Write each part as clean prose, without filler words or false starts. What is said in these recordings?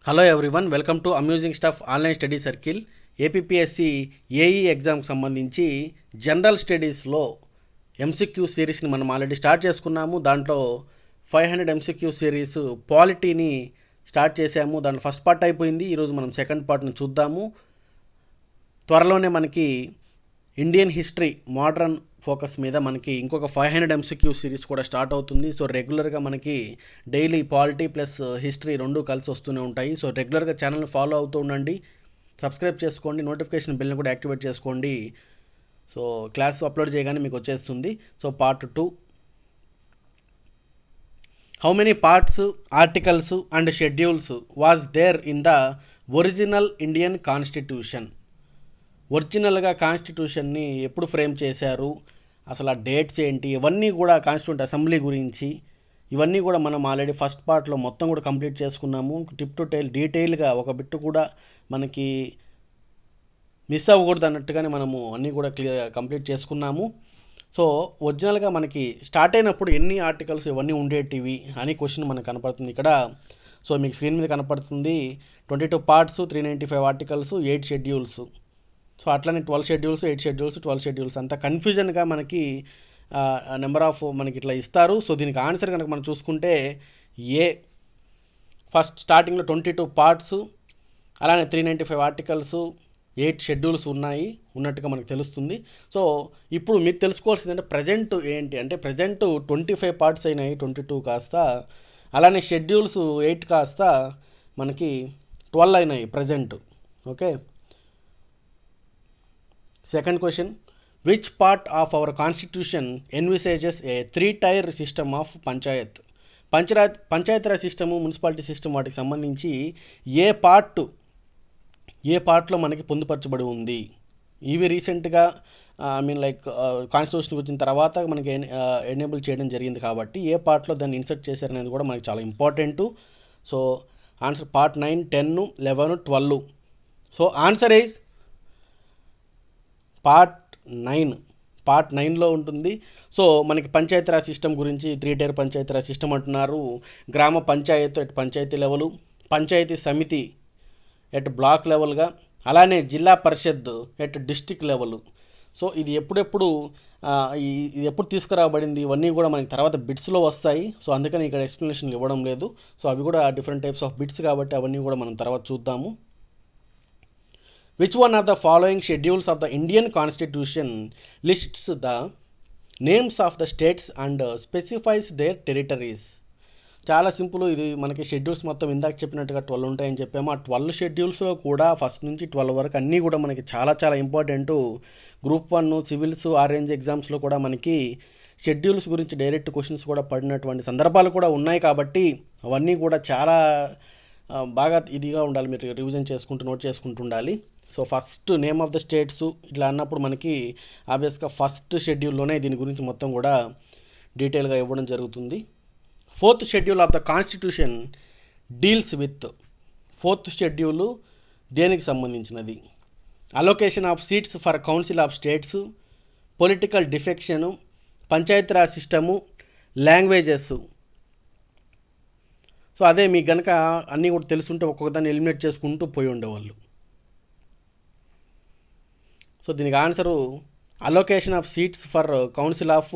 Hello everyone, welcome to amusing stuff online study circle. APSC AE ఎగ్జామ్కి సంబంధించి general స్టడీస్లో MCQ సిరీస్ని మనం already start చేసుకున్నాము. దాంట్లో 500 ఎంసీక్యూ సిరీస్ పాలిటీని స్టార్ట్ చేసాము. దాంట్లో ఫస్ట్ పార్ట్ అయిపోయింది. ఈరోజు మనం సెకండ్ పార్ట్ని చూద్దాము. త్వరలోనే మనకి ఇండియన్ హిస్టరీ మోడర్న్ ఫోకస్ మీద మనకి ఇంకొక 500 ఎంసీక్యూ సిరీస్ కూడా స్టార్ట్ అవుతుంది. సో రెగ్యులర్గా మనకి డైలీ పాలిటీ ప్లస్ హిస్టరీ రెండు కలిసి వస్తూనే ఉంటాయి. సో రెగ్యులర్గా ఛానల్ని ఫాలో అవుతూ ఉండండి, సబ్స్క్రైబ్ చేసుకోండి, నోటిఫికేషన్ బిల్ని కూడా యాక్టివేట్ చేసుకోండి. సో క్లాస్ అప్లోడ్ చేయగానే మీకు వచ్చేస్తుంది. So part 2, how many parts, articles and schedules was there in the original Indian constitution. ఒరిజినల్గా కాన్స్టిట్యూషన్ని ఎప్పుడు ఫ్రేమ్ చేశారు, అసలు ఆ డేట్స్ ఏంటి, ఇవన్నీ కూడా కాన్స్టిట్యూంట్ అసెంబ్లీ గురించి ఇవన్నీ కూడా మనం ఆల్రెడీ ఫస్ట్ పార్ట్లో మొత్తం కూడా కంప్లీట్ చేసుకున్నాము. టిప్ టు టైల్ డీటెయిల్గా ఒక బిట్ కూడా మనకి మిస్ అవ్వకూడదు అన్నట్టుగానే మనము అన్నీ కూడా కంప్లీట్ చేసుకున్నాము. సో ఒరిజినల్గా మనకి స్టార్ట్ అయినప్పుడు ఎన్ని ఆర్టికల్స్ ఇవన్నీ ఉండేటివి అని క్వశ్చన్ మనకు కనపడుతుంది ఇక్కడ. సో మీకు స్క్రీన్ మీద కనపడుతుంది 22 పార్ట్స్, 395 ఆర్టికల్స్, 8 షెడ్యూల్స్. సో అట్లనే 12 షెడ్యూల్స్, 8 షెడ్యూల్స్, 12 షెడ్యూల్స్ అంతా కన్ఫ్యూజన్గా మనకి నెంబర్ ఆఫ్ మనకి ఇట్లా ఇస్తారు. సో దీనికి ఆన్సర్ కనుక మనం చూసుకుంటే ఏ ఫస్ట్ స్టార్టింగ్లో 22 పార్ట్స్, అలానే 395 ఆర్టికల్స్, 8 షెడ్యూల్స్ ఉన్నట్టుగా మనకు తెలుస్తుంది. సో ఇప్పుడు మీరు తెలుసుకోవాల్సిందంటే ప్రజెంట్ ఏంటి అంటే, ప్రజెంట్ 25 పార్ట్స్ అయినాయి, 22 కాస్త, అలానే షెడ్యూల్స్ 8 కాస్త మనకి 12 అయినాయి present. Okay, second question, which part of our constitution envisages a 3-tier system of Panchayati Raj system, municipality system వాటికి సంబంధించి ఏ పార్ట్లో మనకి పొందుపరచబడి ఉంది. ఇవి రీసెంట్గా కాన్స్టిట్యూషన్ వచ్చిన తర్వాత మనకి ఎనేబుల్ చేయడం జరిగింది కాబట్టి ఏ పార్ట్లో దాన్ని ఇన్సర్ట్ చేశారనేది కూడా మనకి చాలా important. So answer part 9, 10, 11, 12. So answer is part 9లో ఉంటుంది. సో మనకి పంచాయతీరాజ్ సిస్టమ్ గురించి 3-tier పంచాయతీరాజ్ సిస్టమ్ అంటున్నారు. గ్రామ పంచాయతీ ఎట్ పంచాయతీ లెవెలు, పంచాయతీ సమితి ఎట్ బ్లాక్ లెవెల్గా, అలానే జిల్లా పరిషత్ ఎట్ డిస్టిక్ లెవెల్. సో ఇది ఎప్పుడు తీసుకురాబడింది ఇవన్నీ కూడా మనకి తర్వాత బిట్స్లో వస్తాయి. సో అందుకని ఇక్కడ ఎక్స్ప్లెనేషన్ ఇవ్వడం లేదు. సో అవి కూడా డిఫరెంట్ టైప్స్ ఆఫ్ బిట్స్ కాబట్టి అవన్నీ కూడా మనం తర్వాత చూద్దాము. Which one of the following schedules of the Indian Constitution lists the names of the states and specifies their territories? చాలా సింపుల్. ఇది మనకి షెడ్యూల్స్ మొత్తం ఇందాక చెప్పినట్టుగా 12 ఉంటాయని చెప్పాము. ఆ 12 షెడ్యూల్స్లో కూడా ఫస్ట్ నుంచి 12 వరకు అన్నీ కూడా మనకి చాలా చాలా ఇంపార్టెంట్. గ్రూప్ 1 సివిల్స్ ఆరెంజ్ ఎగ్జామ్స్లో కూడా మనకి షెడ్యూల్స్ గురించి డైరెక్ట్ క్వశ్చన్స్ కూడా పడినటువంటి సందర్భాలు కూడా ఉన్నాయి. కాబట్టి అవన్నీ కూడా చాలా బాగా ఇదిగా ఉండాలి, మీరు రివిజన్ చేసుకుంటూ నోట్ చేసుకుంటూ ఉండాలి. So first name of the states ఇట్లా అన్నప్పుడు మనకి ఆబ్వియస్గా ఫస్ట్ షెడ్యూల్లోనే దీని గురించి మొత్తం కూడా డీటెయిల్గా ఇవ్వడం జరుగుతుంది. 4th schedule of the constitution deals with, 4th schedule దేనికి సంబంధించినది? Allocation of seats for council of states, political defection, Panchayati Raj system, languages. So అదే మీకు కనుక అన్నీ కూడా తెలుసుంటే ఒక్కొక్కదాన్ని ఎలిమినేట్ చేసుకుంటూ పోయి ఉండేవాళ్ళు. సో దీనికి answer allocation of seats for council of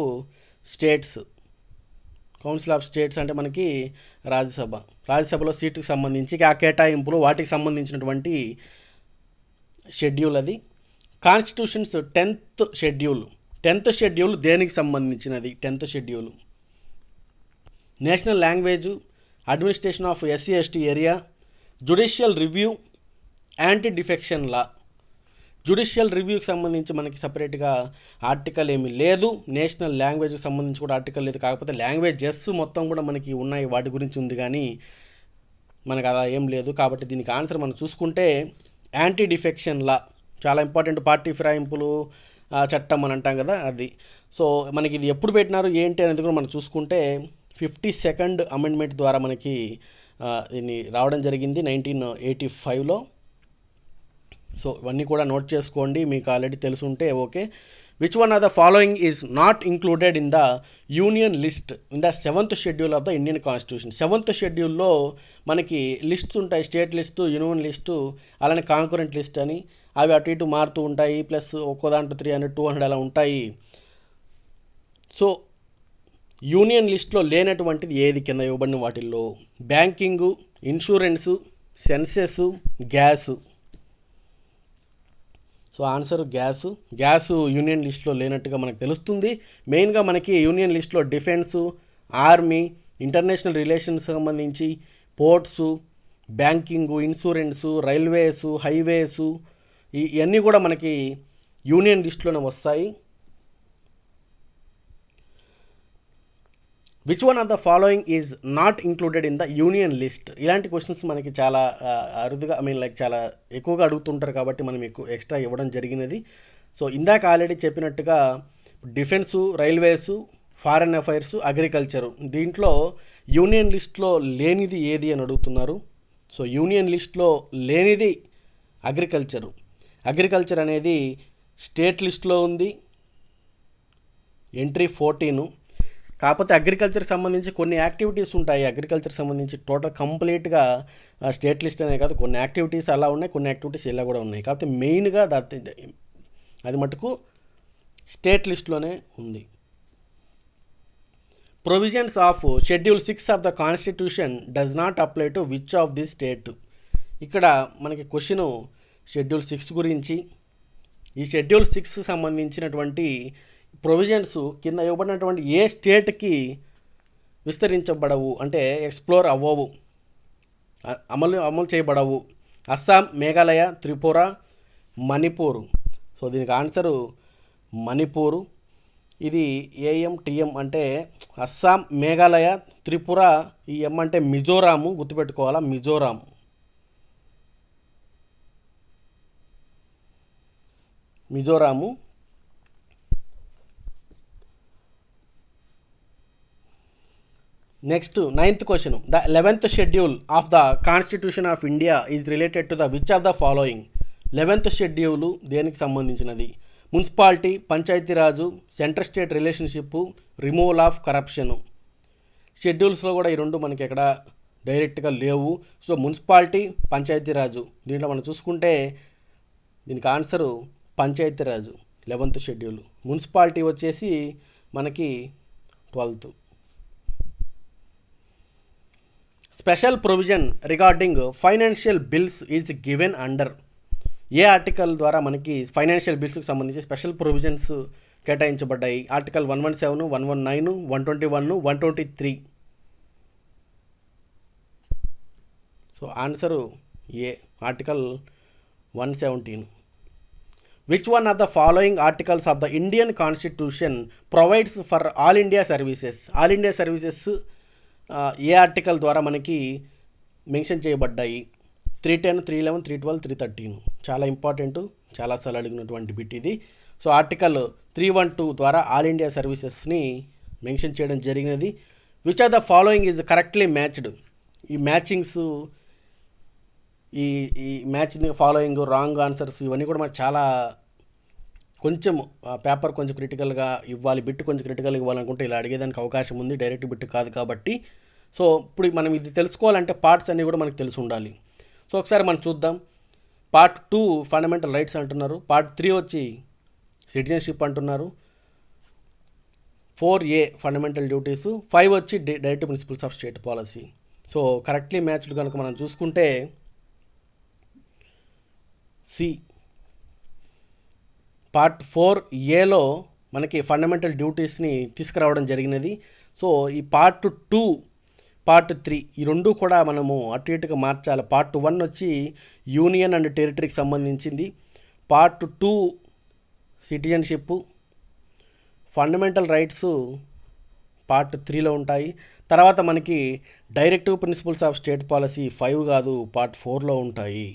states. Council of states అంటే మనకి రాజ్యసభలో సీటుకి సంబంధించి ఆ కేటాయింపులు వాటికి సంబంధించినటువంటి షెడ్యూల్ అది. కాన్స్టిట్యూషన్స్ 10th షెడ్యూల్ దేనికి సంబంధించినది? 10th schedule national language, administration of SC/ST area, judicial review, anti defection law. Judicial రివ్యూకి సంబంధించి మనకి సపరేట్గా ఆర్టికల్ ఏమీ లేదు. నేషనల్ లాంగ్వేజ్కి సంబంధించి కూడా ఆర్టికల్ లేదు. కాకపోతే లాంగ్వేజెస్ మొత్తం కూడా మనకి ఉన్నాయి, వాటి గురించి ఉంది, కానీ మనకు అలా ఏం లేదు. కాబట్టి దీనికి ఆన్సర్ మనం చూసుకుంటే యాంటీ డిఫెక్షన్ లా, చాలా ఇంపార్టెంట్. పార్టీ ఫిరాయింపులు చట్టం అని అంటాం కదా, అది. సో మనకి ఇది ఎప్పుడు పెట్టినారు ఏంటి అనేది కూడా మనం చూసుకుంటే 52nd అమెండ్మెంట్ ద్వారా మనకి దీన్ని రావడం జరిగింది 1985లో. సో ఇవన్నీ కూడా నోట్ చేసుకోండి, మీకు ఆల్రెడీ తెలుసుంటే okay. Which one of the following is not included in the union list in the 7th schedule of the Indian constitution. 7th షెడ్యూల్లో మనకి లిస్ట్స్ ఉంటాయి, స్టేట్ లిస్టు, యూనియన్ లిస్టు, అలానే కాంకరెంట్ లిస్ట్ అని. అవి అటు ఇటు మారుతూ ఉంటాయి, ప్లస్ ఒక్కో దాంట్లో 300 200 అలా ఉంటాయి. సో యూనియన్ లిస్ట్లో లేనటువంటిది ఏది కింద ఇవ్వబడిన వాటిల్లో? Banking, insurance, census, gas. So answer gas union లిస్ట్లో లేనట్టుగా మనకు తెలుస్తుంది. మెయిన్గా మనకి యూనియన్ లిస్ట్లో డిఫెన్సు, ఆర్మీ, ఇంటర్నేషనల్ రిలేషన్స్ సంబంధించి, ports, banking, insurance, railways, highways, ఇవన్నీ కూడా మనకి యూనియన్ లిస్ట్లోనే వస్తాయి. Which one of the following is not included in the union list? ఇలాంటి క్వశ్చన్స్ మనకి చాలా అరుదుగా చాలా ఎక్కువగా అడుగుతుంటారు కాబట్టి మనం ఎక్కువ ఎక్స్ట్రా ఇవ్వడం జరిగినది. సో ఇందాక ఆల్రెడీ చెప్పినట్టుగా defence, railways, foreign affairs, agriculture, దీంట్లో యూనియన్ లిస్ట్లో లేనిది ఏది అని అడుగుతున్నారు. సో యూనియన్ లిస్ట్లో లేనిది అగ్రికల్చర్ అనేది స్టేట్ లిస్ట్లో ఉంది, ఎంట్రీ 14. కాకపోతే అగ్రికల్చర్కి సంబంధించి కొన్ని యాక్టివిటీస్ ఉంటాయి. అగ్రికల్చర్ సంబంధించి టోటల్ కంప్లీట్గా స్టేట్ లిస్ట్ అనే కాదు, కొన్ని యాక్టివిటీస్ అలా ఉన్నాయి, కొన్ని యాక్టివిటీస్ ఇలా కూడా ఉన్నాయి. కాకపోతే మెయిన్గా అది మటుకు స్టేట్ లిస్ట్లోనే ఉంది. Provisions of schedule 6 of the constitution does not apply to which of the state? ఇక్కడ మనకి క్వశ్చను షెడ్యూల్ 6 గురించి. ఈ షెడ్యూల్ 6 సంబంధించినటువంటి ప్రొవిజన్స్ కింద ఇవ్వబడినటువంటి ఏ స్టేట్కి విస్తరించబడవు, అంటే ఎక్స్ప్లోర్ అవ్వవు, అమలు చేయబడవు? అస్సాం, మేఘాలయ, త్రిపుర, మణిపూర్. సో దీనికి ఆన్సరు మణిపూరు. ఇది ఏఎంటిఎం అంటే అస్సాం, మేఘాలయ, త్రిపుర. ఈ ఎం అంటే మిజోరాము, గుర్తుపెట్టుకోవాలా, Mizoram. Next 9th question. The 11th schedule of the constitution of India is related to the which of the following? 11th schedule దేనికి సంబంధించినది? Municipality, Panchayati Raj, centre state relationship, removal of corruption. షెడ్యూల్స్లో కూడా ఈ రెండు మనకి ఎక్కడ డైరెక్ట్గా లేవు. సో మున్సిపాలిటీ, పంచాయతీరాజు, దీంట్లో మనం చూసుకుంటే దీనికి answer Panchayati Raj 11th schedule. Municipality వచ్చేసి మనకి 12th. Special provision regarding financial bills is given under? ఏ ఆర్టికల్ ద్వారా మనకి ఫైనాన్షియల్ బిల్స్కి సంబంధించి స్పెషల్ ప్రొవిజన్స్ కేటాయించబడ్డాయి? Article 117, 119, 121, 123. So answer a, article 117. Which one of the following articles of the Indian constitution provides for all India services? All India services ఏ article ద్వారా మనకి mention చేయబడ్డాయి? 310, 311, 312, 313. చాలా ఇంపార్టెంట్, చాలాసార్లు అడిగినటువంటి బిట్ ఇది. సో ఆర్టికల్ 312 ద్వారా ఆల్ ఇండియా సర్వీసెస్ని మెన్షన్ చేయడం జరిగినది. Which are the following is correctly matched? ఈ మ్యాచింగ్స్, ఈ మ్యాచింగ్ ఫాలోయింగ్, రాంగ్ ఆన్సర్స్, ఇవన్నీ కూడా మనకు చాలా కొంచెం పేపర్ కొంచెం క్రిటికల్గా ఇవ్వాలి, బిట్ కొంచెం క్రిటికల్గా ఇవ్వాలనుకుంటే ఇలా అడిగేదానికి అవకాశం ఉంది, డైరెక్ట్ బిట్ కాదు కాబట్టి. సో ఇప్పుడు మనం ఇది తెలుసుకోవాలంటే పార్ట్స్ అన్నీ కూడా మనకు తెలిసి ఉండాలి. సో ఒకసారి మనం చూద్దాం. పార్ట్ 2 ఫండమెంటల్ రైట్స్ అంటున్నారు, పార్ట్ 3 వచ్చి సిటిజన్షిప్ అంటున్నారు, 4A ఫండమెంటల్ డ్యూటీస్, 5 వచ్చి direct principles of state policy. So correctly matched కనుక మనం చూసుకుంటే సి, పార్ట్ 4Aలో మనకి ఫండమెంటల్ డ్యూటీస్ని తీసుకురావడం జరిగినది. సో ఈ పార్ట్ 2, పార్ట్ 3 ఈ రెండు కూడా మనము అటు ఇటుగా మార్చాలి. పార్ట్ 1 వచ్చి యూనియన్ అండ్ టెరిటరీకి సంబంధించింది, part 2 citizenship, fundamental rights part 3లో ఉంటాయి. తర్వాత మనకి directive principles of state policy 5 కాదు, పార్ట్ 4లో ఉంటాయి.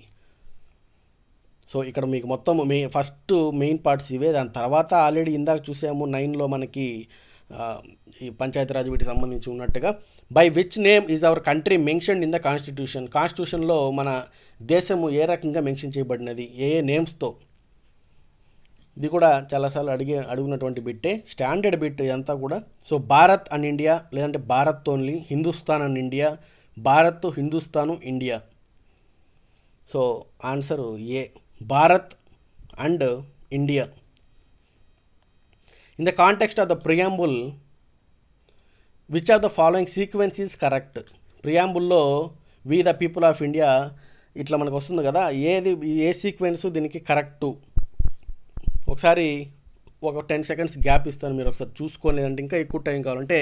సో ఇక్కడ మీకు మొత్తం ఫస్ట్ మెయిన్ పార్ట్స్ ఇవే. దాని తర్వాత ఆల్రెడీ ఇందాక చూసాము 9లో మనకి ఈ పంచాయతీరాజ్ వీటికి సంబంధించి ఉన్నట్టుగా. By which name is our country mentioned in the constitution? కాన్స్టిట్యూషన్లో మన దేశము ఏ రకంగా మెన్షన్ చేయబడినది, ఏ నేమ్స్తో? ఇది కూడా చాలాసార్లు అడిగినటువంటి బిట్టే, స్టాండర్డ్ బిట్ ఇదంతా కూడా. సో భారత్ అండ్ ఇండియా, లేదంటే Bharat only, Hindustan and India, Bharat, Hindustan, India. So answer a, Bharat and India. In the context of the preamble, which of the following sequence is correct? ప్రియాంబుల్లో we the people of India ఇట్లా మనకు వస్తుంది కదా, ఏ sequence దీనికి correct? ఒకసారి ఒక 10 seconds gap ఇస్తాను, మీరు ఒకసారి చూసుకొని, లేదంటే ఇంకా ఎక్కువ టైం కావాలంటే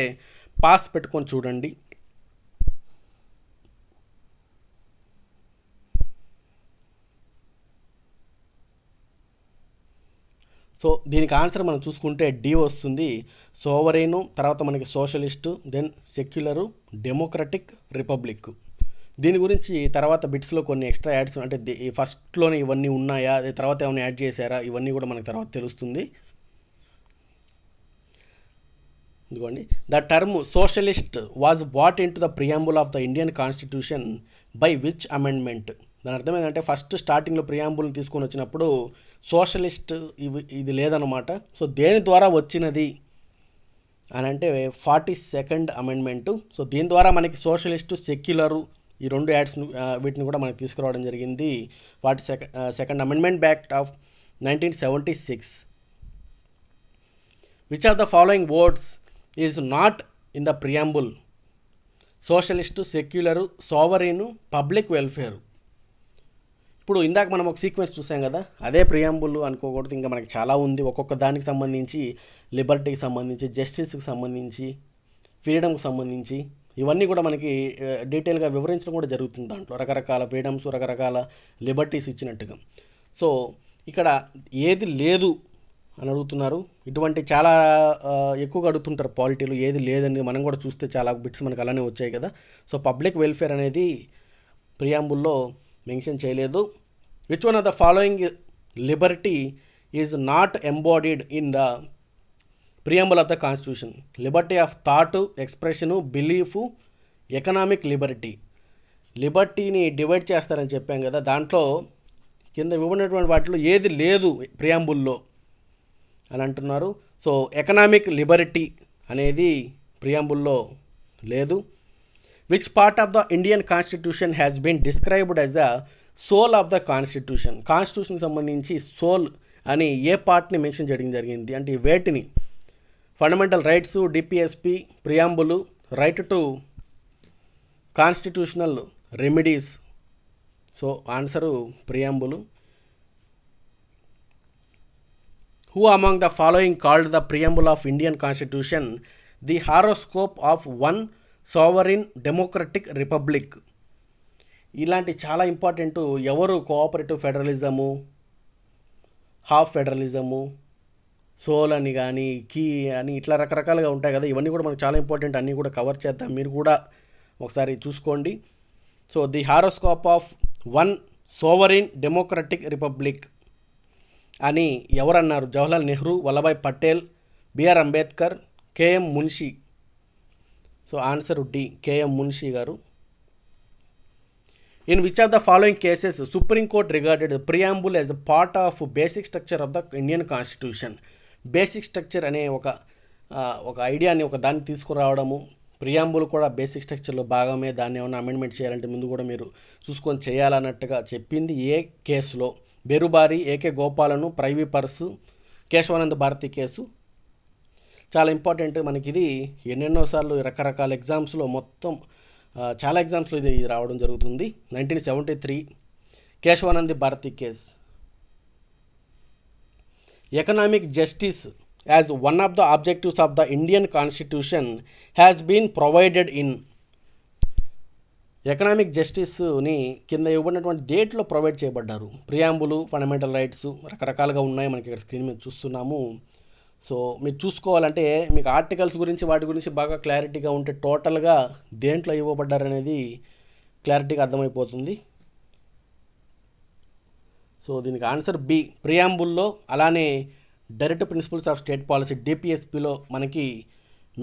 పాస్ పెట్టుకొని చూడండి. సో దీనికి ఆన్సర్ మనం చూసుకుంటే డి వస్తుంది. సోవరైను, తర్వాత మనకి socialist, then secular, democratic, republic. దీని గురించి తర్వాత బిట్స్లో కొన్ని ఎక్స్ట్రా యాడ్స్, అంటే ఈ ఫస్ట్లోనే ఇవన్నీ ఉన్నాయా, తర్వాత ఏమైనా యాడ్ చేశారా, ఇవన్నీ కూడా మనకు తర్వాత తెలుస్తుంది. ఇదిగోండి, the term socialist was bought in to the preamble of the Indian constitution by which amendment? దాని అర్థం ఏంటంటే ఫస్ట్ స్టార్టింగ్లో ప్రియాంబుల్ని తీసుకొని వచ్చినప్పుడు సోషలిస్ట్ ఇది లేదనమాట. సో దేని ద్వారా వచ్చినది అని అంటే 42nd అమెండ్మెంటు. సో దీని ద్వారా మనకి సోషలిస్టు, సెక్యులరు, ఈ రెండు యాడ్స్ వీటిని కూడా మనకి తీసుకురావడం జరిగింది. 42nd amendment act of 1976. Which of the following words is not in the preamble? Socialist, secular, sovereign, public welfare. ఇప్పుడు ఇందాక మనం ఒక సీక్వెన్స్ చూసాం కదా, అదే ప్రియాంబుల్ అనుకోకూడదు, ఇంకా మనకి చాలా ఉంది. ఒక్కొక్క దానికి సంబంధించి, లిబర్టీకి సంబంధించి, జస్టిస్కి సంబంధించి, ఫ్రీడమ్కి సంబంధించి, ఇవన్నీ కూడా మనకి డీటెయిల్గా వివరించడం కూడా జరుగుతుంది. దాంట్లో రకరకాల ఫ్రీడమ్స్, రకరకాల లిబర్టీస్ ఇచ్చినట్టుగా. సో ఇక్కడ ఏది లేదు అని అడుగుతున్నారు. ఇటువంటి చాలా ఎక్కువగా అడుగుతుంటారు పాలిటీలు, ఏది లేదని. మనం కూడా చూస్తే చాలా బిట్స్ మనకు అలానే వచ్చాయి కదా. సో పబ్లిక్ వెల్ఫేర్ అనేది ప్రియాంబుల్లో మెన్షన్ చేయలేదు. Which one of the following liberty is not embodied in the preamble of the constitution? Liberty of thought, expression, belief, economic liberty. లిబర్టీని డివైడ్ చేస్తారని చెప్పాం కదా, దాంట్లో కింద ఇవ్వనటువంటి వాటిలో ఏది లేదు ప్రియాంబుల్లో అని అంటున్నారు. సో ఎకనామిక్ లిబర్టీ అనేది ప్రియాంబుల్లో లేదు. Which part of the Indian constitution has been described as the soul of the constitution? కాన్స్టిట్యూషన్కి సంబంధించి సోల్ అని ఏ పార్ట్ని మెన్షన్ చేయడం జరిగింది అంటే వేటిని? Fundamental rights, DPSP, preamble, right to constitutional remedies. So answer preamble. Who among the following called the preamble of Indian constitution the horoscope of one sovereign democratic republic? ఇలాంటి చాలా ఇంపార్టెంట్. ఎవరు cooperative federalism, half federalism, soul అని కానీ, key అని, ఇట్లా రకరకాలుగా ఉంటాయి కదా. ఇవన్నీ కూడా మనకు చాలా ఇంపార్టెంట్, అన్నీ కూడా కవర్ చేద్దాం, మీరు కూడా ఒకసారి చూసుకోండి. So the horoscope of one sovereign democratic republic అని ఎవరన్నారు? Jawaharlal Nehru, Vallabhbhai Patel, BR Ambedkar, KM Munshi. So answer D, KM Munshi గారు. In which of the following cases supreme court regarded preamble as a part of basic structure of the Indian constitution? Basic structure అనే ఒక ఐడియాని, ఒక దాన్ని తీసుకురావడము, preamble కూడా basic స్ట్రక్చర్లో భాగమే, దాన్ని ఏమైనా అమెండ్మెంట్ చేయాలంటే ముందు కూడా మీరు చూసుకొని చేయాలన్నట్టుగా చెప్పింది ఏ కేసులో? Berubari, AK Gopalan, privy purse, Kesavananda Bharati case. చాలా ఇంపార్టెంట్ మనకి ఇది. ఎన్నెన్నోసార్లు రకరకాల ఎగ్జామ్స్లో, మొత్తం చాలా ఎగ్జామ్స్లో ఇది రావడం జరుగుతుంది. 1973 Kesavananda Bharati case. Economic justice as one of the objectives of the Indian constitution has been provided in? Economic జస్టిస్ని కింద ఇవ్వబడినటువంటి డేట్లో ప్రొవైడ్ చేయబడ్డారు. ప్రియాంబులు, ఫండమెంటల్ రైట్స్ రకరకాలుగా ఉన్నాయి, మనకి ఇక్కడ స్క్రీన్ మీద చూస్తున్నాము. సో మీరు చూసుకోవాలంటే మీకు ఆర్టికల్స్ గురించి, వాటి గురించి బాగా క్లారిటీగా ఉంటే టోటల్గా దేంట్లో ఇవ్వబడ్డారనేది క్లారిటీగా అర్థమైపోతుంది. సో దీనికి ఆన్సర్ బి, ప్రియాంబుల్లో. అలానే direct principles of state policy, డిపిఎస్పిలో మనకి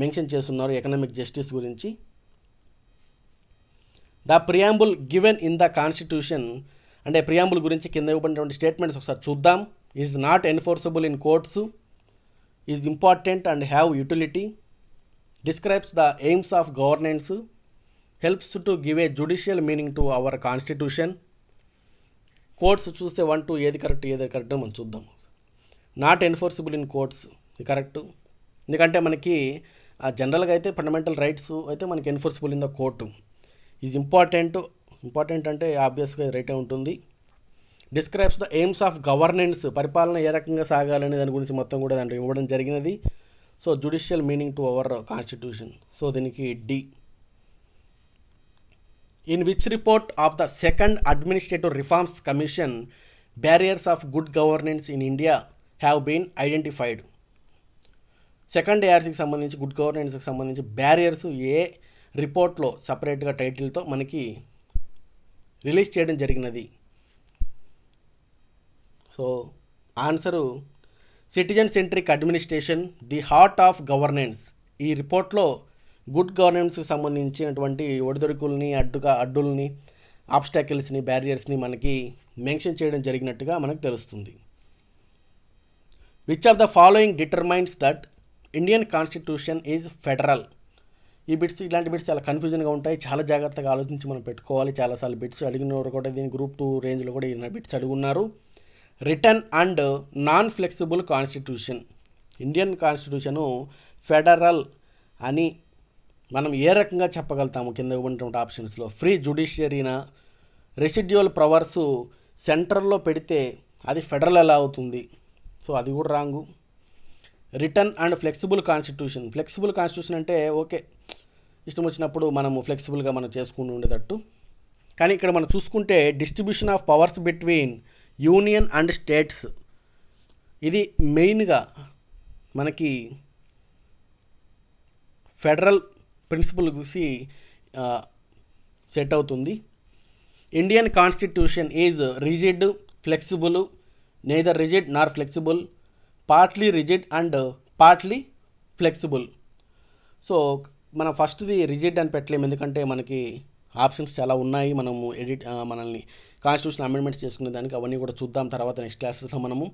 మెన్షన్ చేస్తున్నారు ఎకనామిక్ జస్టిస్ గురించి. The preamble given in the constitution అంటే ప్రియాంబుల్ గురించి కింద ఇవ్వబడినటువంటి స్టేట్మెంట్స్ ఒకసారి చూద్దాం. Is not enforceable in courts, is important and have utility, describes the aims of governance, helps to give a judicial meaning to our constitution. Courts చూస్తే 1 2 ఏది correct మనం చూద్దాం. నాట్ ఎన్ఫోర్సబుల్ ఇన్ కోర్ట్స్ ఇది correct, ఎందుకంటే మనకి జనరల్గా అయితే fundamental rights అయితే మనకి enforceable in the court. Is important అంటే ఆబ్వియస్గా రైటే ఉంటుంది. Describes the aims of governance, పరిపాలన ఏ రకంగా సాగాలనే దాని గురించి మొత్తం కూడా దాంట్లో ఇవ్వడం జరిగినది. So judicial meaning to our constitution, so దీనికి D. In which report of the second administrative reforms commission barriers of good governance in India have been identified. Second ఏఆర్సీకి సంబంధించి గుడ్ గవర్నెన్స్కి సంబంధించి బ్యారియర్స్ ఏ రిపోర్ట్లో సపరేట్గా టైటిల్తో మనకి రిలీజ్ చేయడం జరిగినది. So answer citizen centric administration, the heart of governance. ఈ రిపోర్ట్లో గుడ్ గవర్నెన్స్కి సంబంధించినటువంటి ఒడిదొడుకుల్ని అడ్డుల్ని ఆబ్స్టాకిల్స్ని బ్యారియర్స్ని మనకి మెన్షన్ చేయడం జరిగినట్టుగా మనకు తెలుస్తుంది. Which of the following determines that Indian constitution is federal. ఈ బిట్స్ ఇలాంటి బిట్స్ చాలా కన్ఫ్యూజన్గా ఉంటాయి, చాలా జాగ్రత్తగా ఆలోచించి మనం పెట్టుకోవాలి. చాలాసార్లు బిట్స్ అడిగినవారు కూడా దీని గ్రూప్ 2 రేంజ్లో కూడా ఈ బిట్స్ అడుగున్నారు. Written and non flexible constitution. Indian constitution federal అని మనం ఏ రకంగా చెప్పగలుగుతాము కింద ఇవ్వనటువంటి ఆప్షన్స్లో. ఫ్రీ జుడిషియరీనా, రెసిడ్యువల్ పవర్స్ సెంటర్లో పెడితే అది ఫెడరల్ ఎలా అవుతుంది, సో అది కూడా wrong. Return and flexible constitution అంటే ఓకే ఇష్టం వచ్చినప్పుడు మనము ఫ్లెక్సిబుల్గా మనం చేసుకుని ఉండేటట్టు. కానీ ఇక్కడ మనం చూసుకుంటే distribution of powers between union and states, ఇది మెయిన్గా మనకి ఫెడరల్ ప్రిన్సిపల్ గురించి సెట్ అవుతుంది. Indian constitution is rigid, flexible, neither rigid nor flexible, partly rigid and partly flexible. So మనం ఫస్ట్ది రిజిడ్ అని పెట్టలేము, ఎందుకంటే మనకి ఆప్షన్స్ చాలా ఉన్నాయి. మనము మనల్ని కాన్స్టిట్యూషన్ అమెండ్మెంట్స్ చేసుకునే దానికి అవన్నీ కూడా చూద్దాం తర్వాత నెక్స్ట్ క్లాసెస్లో. మనము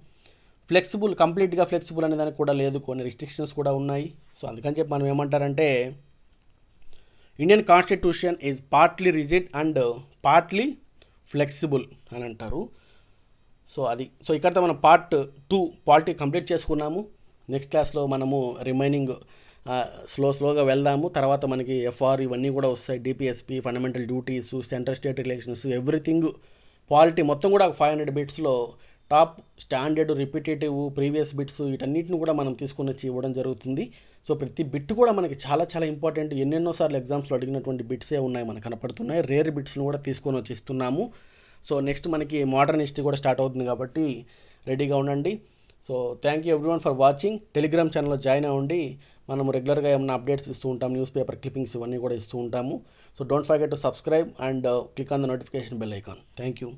కంప్లీట్గా ఫ్లెక్సిబుల్ అనే దానికి కూడా లేదు, కొన్ని రిస్ట్రిక్షన్స్ కూడా ఉన్నాయి. సో అందుకని చెప్పి మనం ఏమంటారంటే Indian constitution is partly rigid and partly flexible అని అంటారు. సో అది ఇక్కడితో మనం పార్ట్ 2 పాలిటీ కంప్లీట్ చేసుకున్నాము. నెక్స్ట్ క్లాస్లో మనము రిమైనింగ్ స్లోగా వెళ్దాము. తర్వాత మనకి ఎఫ్ఆర్ ఇవన్నీ కూడా వస్తాయి, DPSP, fundamental duties, central state relations, everything polity మొత్తం కూడా 500 బిట్స్లో top standard, repetitive, previous bits వీటన్నిటిని కూడా మనం తీసుకుని వచ్చి ఇవ్వడం జరుగుతుంది. సో ప్రతి బిట్ కూడా మనకి చాలా చాలా ఇంపార్టెంట్. ఎన్నెన్నోసార్లు ఎగ్జామ్స్లో అడిగినటువంటి బిట్సే ఉన్నాయి మనకు కనపడుతున్నాయి. రేర్ బిట్స్ని కూడా తీసుకొని వచ్చి ఇస్తున్నాము. సో నెక్స్ట్ మనకి మోడర్న్ హిస్టరీ కూడా స్టార్ట్ అవుతుంది కాబట్టి రెడీగా ఉండండి. So thank you everyone for watching. Telegram ఛానల్లో జాయిన్ అవ్వండి. మనము రెగ్యులర్గా ఏమైనా అప్డేట్స్ ఇస్తూ ఉంటాం, న్యూస్ పేపర్ క్లిప్పింగ్స్ ఇవన్నీ కూడా ఇస్తూ ఉంటాము. So don't forget to subscribe and click on the notification bell icon. Thank you.